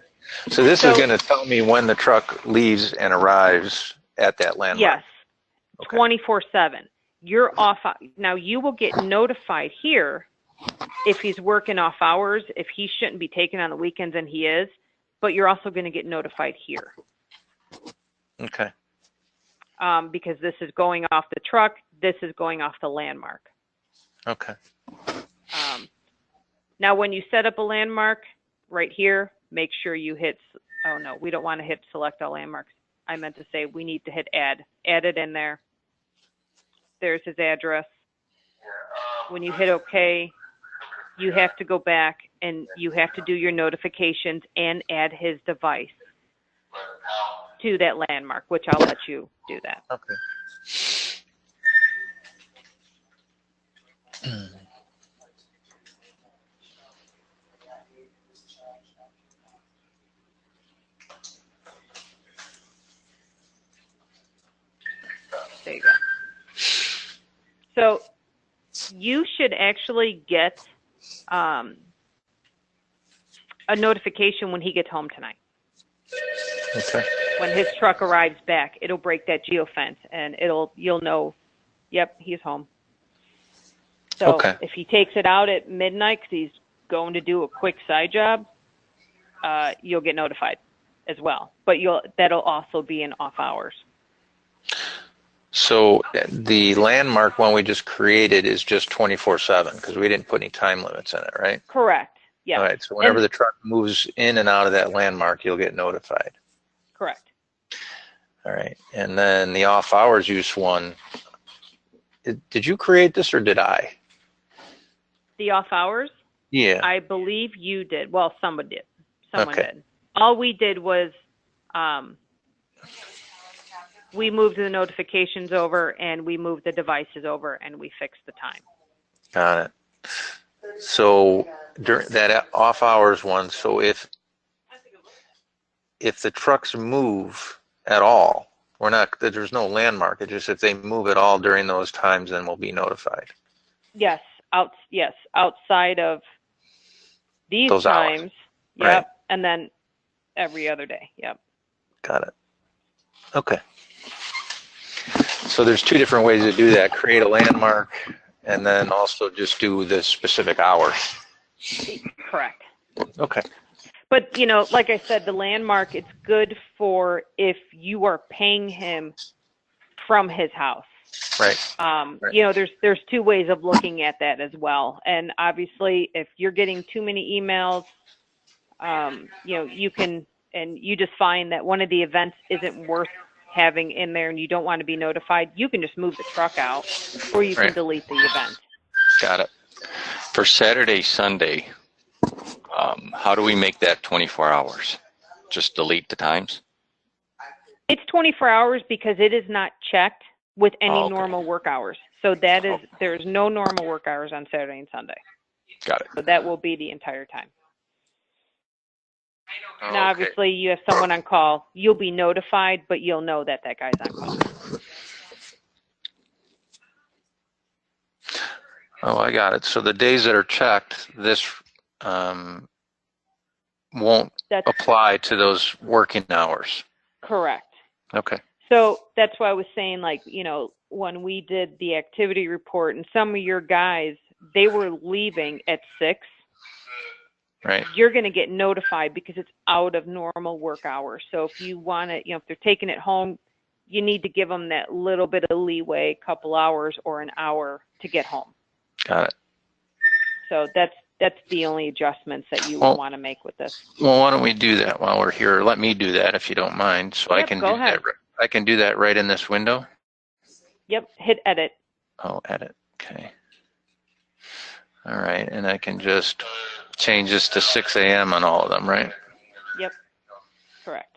So this is going to tell me when the truck leaves and arrives at that landmark. Yes. Okay. 24/7. You're off. Now you will get notified here if he's working off hours, if he shouldn't be taken on the weekends, and he is, but you're also going to get notified here. Okay. Because this is going off the truck, this is going off the landmark. Okay. Now when you set up a landmark right here, make sure you hit, oh no, we don't want to hit select all landmarks. I meant to say we need to hit add it in there. There's his address. When you hit OK, you have to go back and you have to do your notifications and add his device to that landmark, which I'll let you do that. Okay. There you go. So you should actually get a notification when he gets home tonight. Okay. When his truck arrives back, it'll break that geofence, and you'll know, yep, he's home. So if he takes it out at midnight because he's going to do a quick side job, you'll get notified as well. But that'll also be in off hours. So the landmark one we just created is just 24/7 because we didn't put any time limits in it, right? Correct. Yes. All right. So whenever the truck moves in and out of that landmark, you'll get notified. Correct. All right. And then the off hours use one. Did you create this or did I? The off hours? Yeah. I believe you did. Well, someone did. Someone Okay. did. All we did was we moved the notifications over and we moved the devices over and we fixed the time. Got it. So during that off hours one, so if the trucks move at all, there's no landmark. It's just if they move at all during those times, then we'll be notified. Yes, outside of these Those times. hours. Yep. Right. And then every other day. Yep. Got it. Okay. So there's two different ways to do that. Create a landmark and then also just do the specific hours. Correct. Okay. But, like I said, the landmark, it's good for if you are paying him from his house. Right. Right. There's two ways of looking at that as well. And obviously, if you're getting too many emails, you can, and you just find that one of the events isn't worth having in there and you don't want to be notified, you can just move the truck out or you can delete the event. Got it. For Saturday, Sunday, how do we make that 24 hours? Just delete the times? It's 24 hours because it is not checked with any normal work hours. So there's no normal work hours on Saturday and Sunday. Got it. So that will be the entire time. Now, obviously, you have someone on call. You'll be notified, but you'll know that guy's on call. Oh, I got it. So the days that are checked, this won't apply to those working hours. Correct. Okay. So that's why I was saying, when we did the activity report and some of your guys, they were leaving at 6. Right. You're going to get notified because it's out of normal work hours. So if you want to, if they're taking it home, you need to give them that little bit of leeway, a couple hours or an hour to get home. Got it. So that's the only adjustments that you want to make with this. Well, why don't we do that while we're here? Let me do that if you don't mind. So Yep, I can go do ahead. that. I can do that right in this window. Yep. Hit edit. Oh, edit. Okay. All right, and I can just change this to 6 a.m. on all of them, right? Yep. Correct.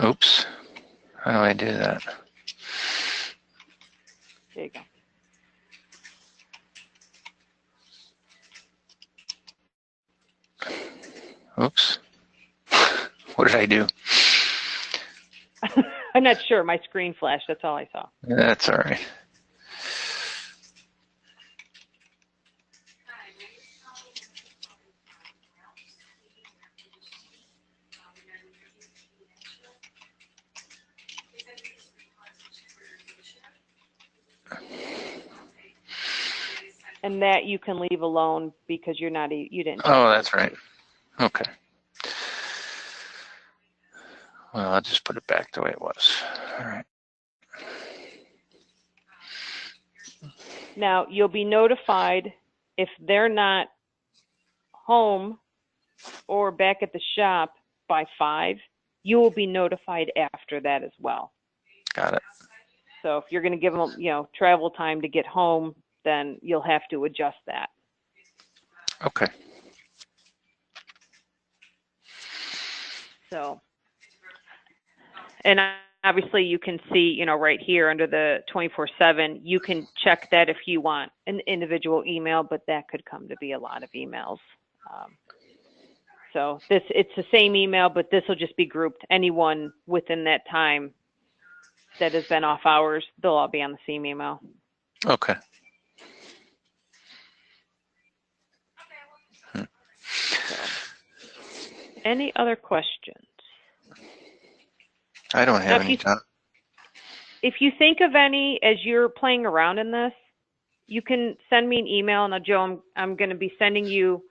Oops. How do I do that? There you go. Oops. What did I do? I'm not sure. My screen flashed. That's all I saw. That's all right. And that you can leave alone because you didn't. Oh, that's right. Okay. Well, I'll just put it back the way it was. All right. Now, you'll be notified if they're not home or back at the shop by 5. You will be notified after that as well. Got it. So if you're going to give them, travel time to get home, then you'll have to adjust that. Okay. So, and obviously you can see, right here under the 24/7, you can check that if you want an individual email, but that could come to be a lot of emails. So it's the same email, but this will just be grouped. Anyone within that time that has been off hours, they'll all be on the same email. Okay. Any other questions? I don't have any. If you think of any as you're playing around in this, you can send me an email, and Joe, I'm going to be sending you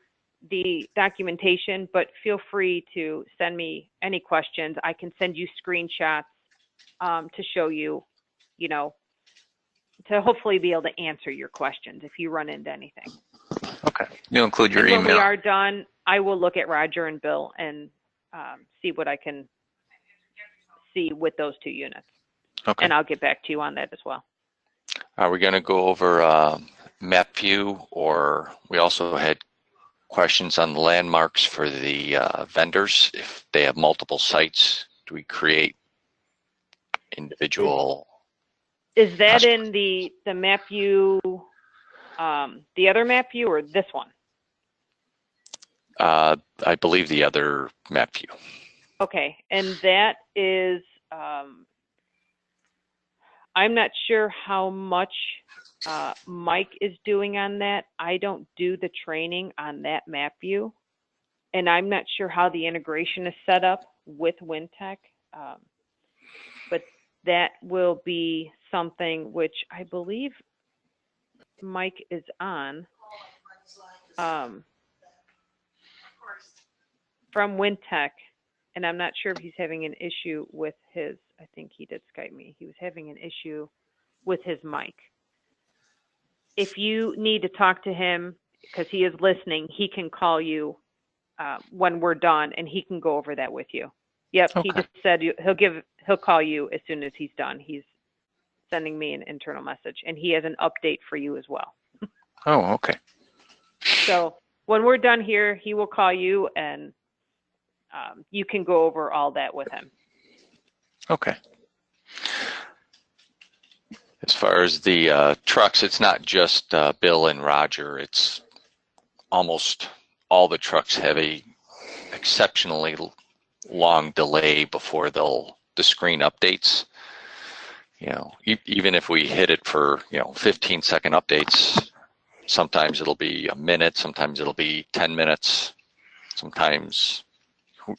the documentation, but feel free to send me any questions. I can send you screenshots to show you, you know, to hopefully be able to answer your questions if you run into anything. Okay. You'll include your email. When we are done, I will look at Roger and Bill and see what I can see with those 2 units. Okay. And I'll get back to you on that as well. Are we going to go over map view, or we also had questions on the landmarks for the vendors? If they have multiple sites, do we create individual? Is that in the map view, the other map view, or this one? I believe the other map view. Okay, and that is, I'm not sure how much Mike is doing on that. I don't do the training on that map view, and I'm not sure how the integration is set up with WinTech, but that will be something which I believe Mike is on from WinTech, and I'm not sure if he's having an issue with his, I think he did Skype me. He was having an issue with his mic. If you need to talk to him, because he is listening, he can call you when we're done, and he can go over that with you. Yep, okay. He just said he'll call you as soon as he's done. He's sending me an internal message, and he has an update for you as well. Oh, okay. So when we're done here, he will call you, and you can go over all that with him. Okay. As far as the trucks, it's not just Bill and Roger. It's almost all the trucks have a exceptionally long delay before the screen updates. You know, even if we hit it for 15-second updates, sometimes it'll be a minute, sometimes it'll be 10 minutes, sometimes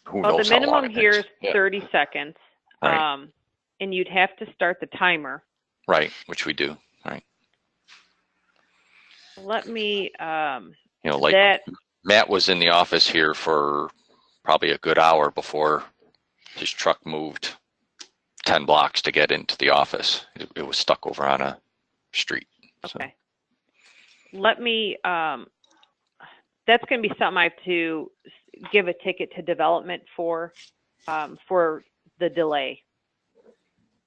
who knows. The minimum here is 30 seconds, right. And you'd have to start the timer. Right, which we do. Right. Let me. Like that. Matt was in the office here for probably a good hour before his truck moved 10 blocks to get into the office. It was stuck over on a street. Okay. So. Let me. That's going to be something I have to give a ticket to development for the delay.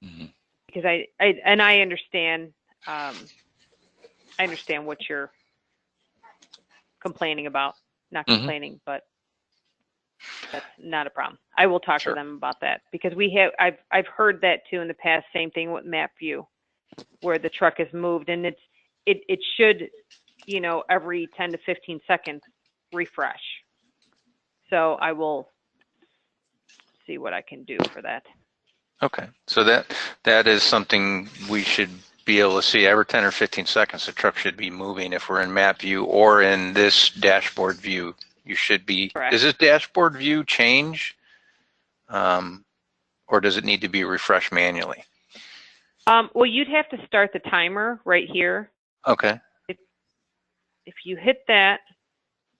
Mm-hmm. Because I understand. I understand what you're complaining about. Not complaining, but that's not a problem. I will talk to them about that, because I've heard that too in the past. Same thing with MapView, where the truck is moved, and it should, every 10 to 15 seconds refresh. So I will see what I can do for that. Okay, so that is something we should be able to see every 10 or 15 seconds. The truck should be moving. If we're in map view or in this dashboard view, you should be. Correct. Does this dashboard view change, or does it need to be refreshed manually? Well, you'd have to start the timer right here. Okay. If you hit that.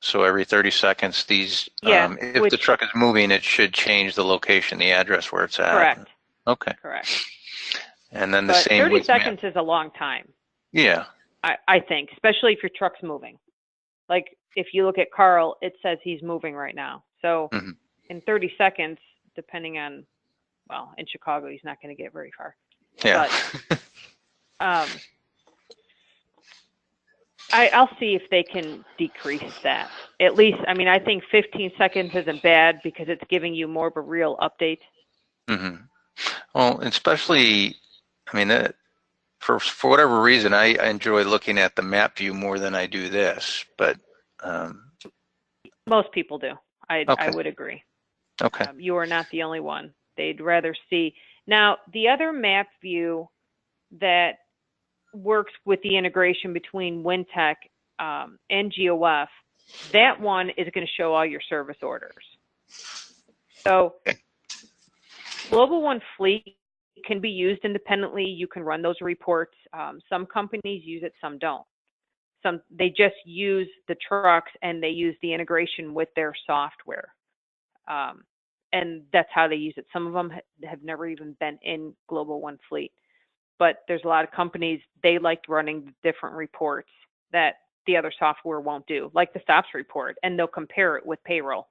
So every 30 seconds, if the truck is moving, it should change the location, the address where it's at. Correct. Okay. Correct. And then the same 30 seconds is a long time. Yeah. I think, especially if your truck's moving. Like if you look at Carl, it says he's moving right now. So in 30 seconds, depending on, in Chicago, he's not going to get very far. Yeah. But, I'll see if they can decrease that. At least, I think 15 seconds isn't bad, because it's giving you more of a real update. Mm-hmm. Well, especially, for whatever reason, I enjoy looking at the map view more than I do this, but most people do. I would agree. Okay. You are not the only one. They'd rather see. Now, the other map view that works with the integration between WinTech and GOF, that one is going to show all your service orders. So Global One Fleet can be used independently. You can run those reports. Some companies use it, some don't. they just use the trucks and they use the integration with their software. And that's how they use it. Some of them have never even been in Global One Fleet, but there's a lot of companies, they like running different reports that the other software won't do, like the stops report, and they'll compare it with payroll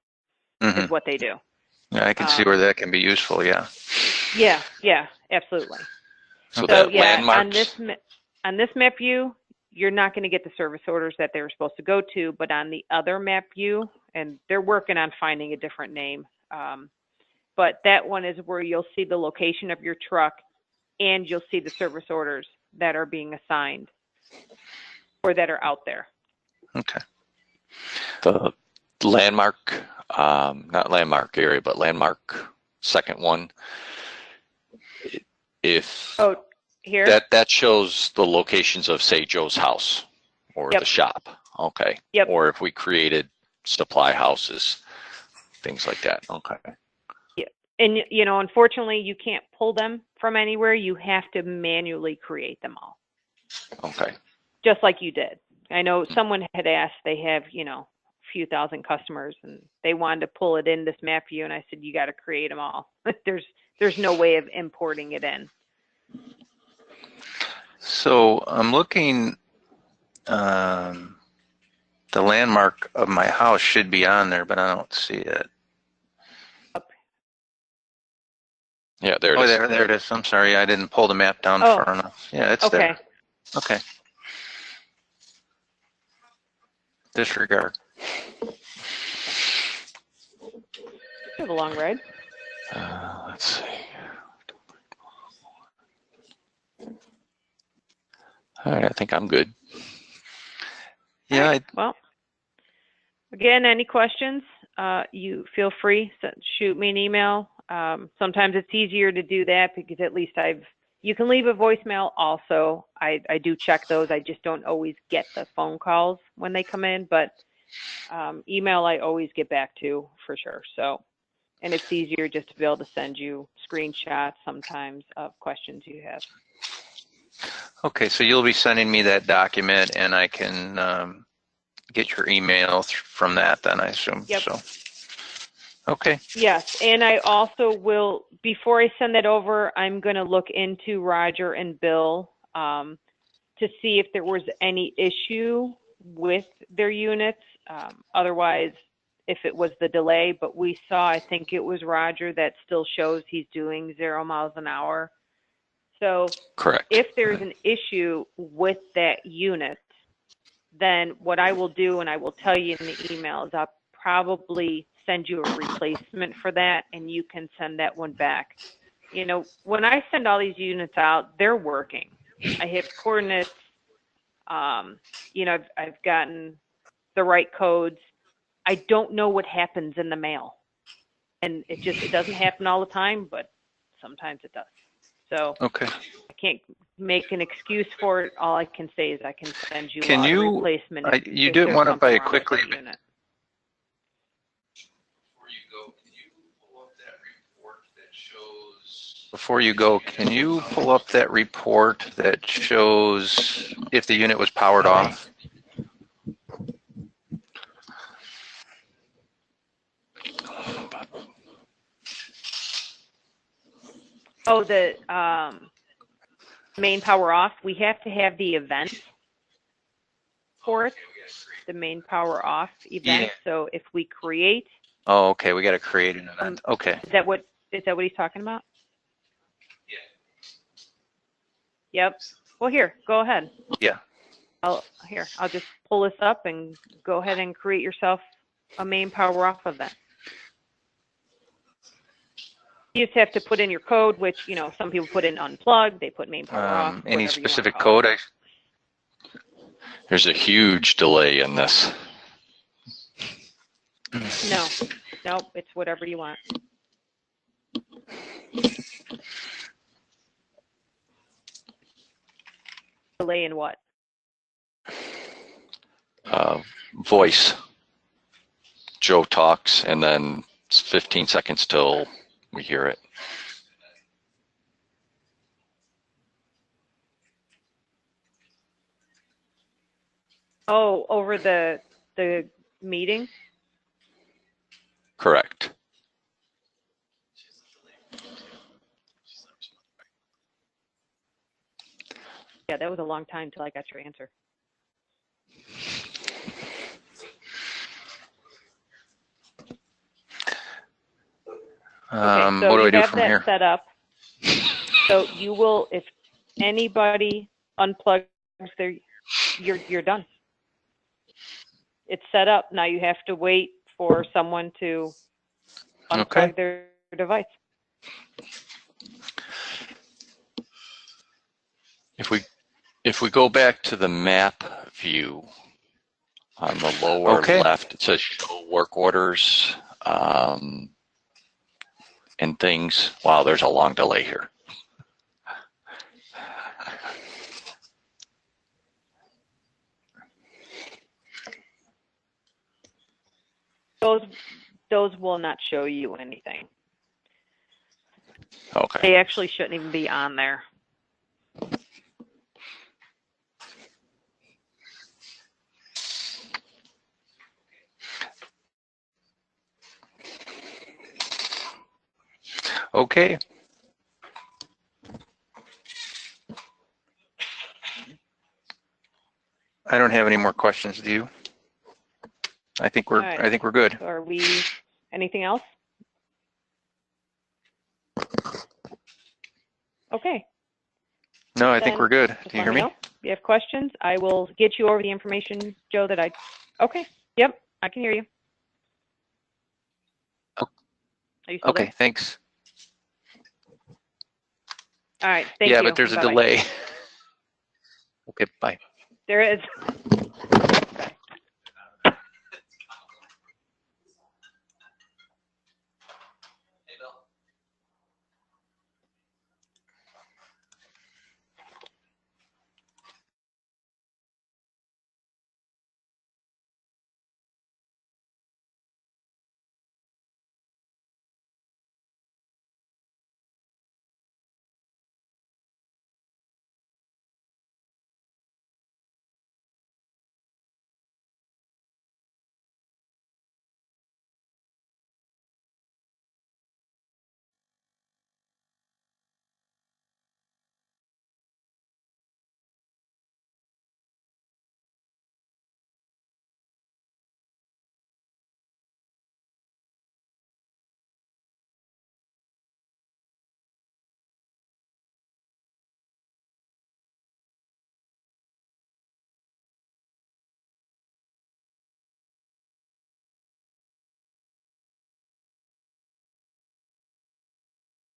is what they do. Yeah, I can see where that can be useful. Yeah. Yeah, absolutely. So that yeah, landmarks. on this map view, you're not going to get the service orders that they were supposed to go to, but on the other map view, and they're working on finding a different name, but that one is where you'll see the location of your truck and you'll see the service orders that are being assigned or that are out there. Okay. The landmark, not landmark area, but landmark second one. If here, that shows the locations of, say, Joe's house or the shop. Okay. Yep. Or if we created supply houses, things like that. Okay. Yeah. And, you know, unfortunately, you can't pull them from anywhere. You have to manually create them all. Okay. Just like you did. I know someone had asked, they have, you know, a few thousand customers and they wanted to pull it in this map view. And I said, you got to create them all. There's no way of importing it in. So I'm looking, the landmark of my house should be on there, but I don't see it. Yeah, there it is. There it is. I'm sorry, I didn't pull the map down far enough. Yeah, it's there. Okay. Disregard. Have a long ride. Let's see. All right, I think I'm good. Yeah. Right. Well, again, any questions, you feel free, shoot me an email. Sometimes it's easier to do that because at least you can leave a voicemail also. I do check those. I just don't always get the phone calls when they come in, but email I always get back to for sure. So, and it's easier just to be able to send you screenshots sometimes of questions you have. Okay, so you'll be sending me that document and I can get your email from that then, I assume. Yep. So, okay. Yes, and I also will, before I send that over, I'm going to look into Roger and Bill to see if there was any issue with their units. Otherwise, if it was the delay, but we saw, I think it was Roger that still shows he's doing 0 miles an hour. So correct. If there's an issue with that unit, then what I will do, and I will tell you in the email, is I'll probably send you a replacement for that, and you can send that one back. You know, when I send all these units out, they're working. I have coordinates. You know, I've gotten the right codes. I don't know what happens in the mail, and it doesn't happen all the time, but sometimes it does. So okay. I can't make an excuse for it. All I can say is I can send you a replacement. You didn't want to buy it quickly. Before you go, can you pull up that report that shows if the unit was powered off? Oh, the main power off. We have to have the event for it, the main power off event. Yeah. So if we create. Oh, okay. We got to create an event. Okay. Is that what he's talking about? Yeah. Yep. Well, here, go ahead. Yeah. I'll just pull this up and go ahead and create yourself a main power off event. You just have to put in your code, which, you know, some people put in unplug, they put main power off. Any specific code? There's a huge delay in this. No, it's whatever you want. Delay in what? Voice. Joe talks, and then it's 15 seconds till we hear it. Oh, over the meeting? Correct. Yeah, that was a long time till I got your answer. Okay, so what do you I do have from that here? set up. So you will, if anybody unplugs their, you're done. It's set up. Now you have to wait for someone to unplug their device. If we go back to the map view on the lower left, it says show work orders and things. Wow, there's a long delay here. Those will not show you anything. Okay. They actually shouldn't even be on there. Okay. I don't have any more questions. Do you? I think we're Right. I think we're good. So are we? Anything else? Okay. No, I think we're good. Can you hear me? If you have questions, I will get you over the information, Joe, that I. Okay. Yep, I can hear you. Oh. Are you still Okay, there? thanks. All right, thank you. Yeah, but there's a delay. Okay, bye. There is.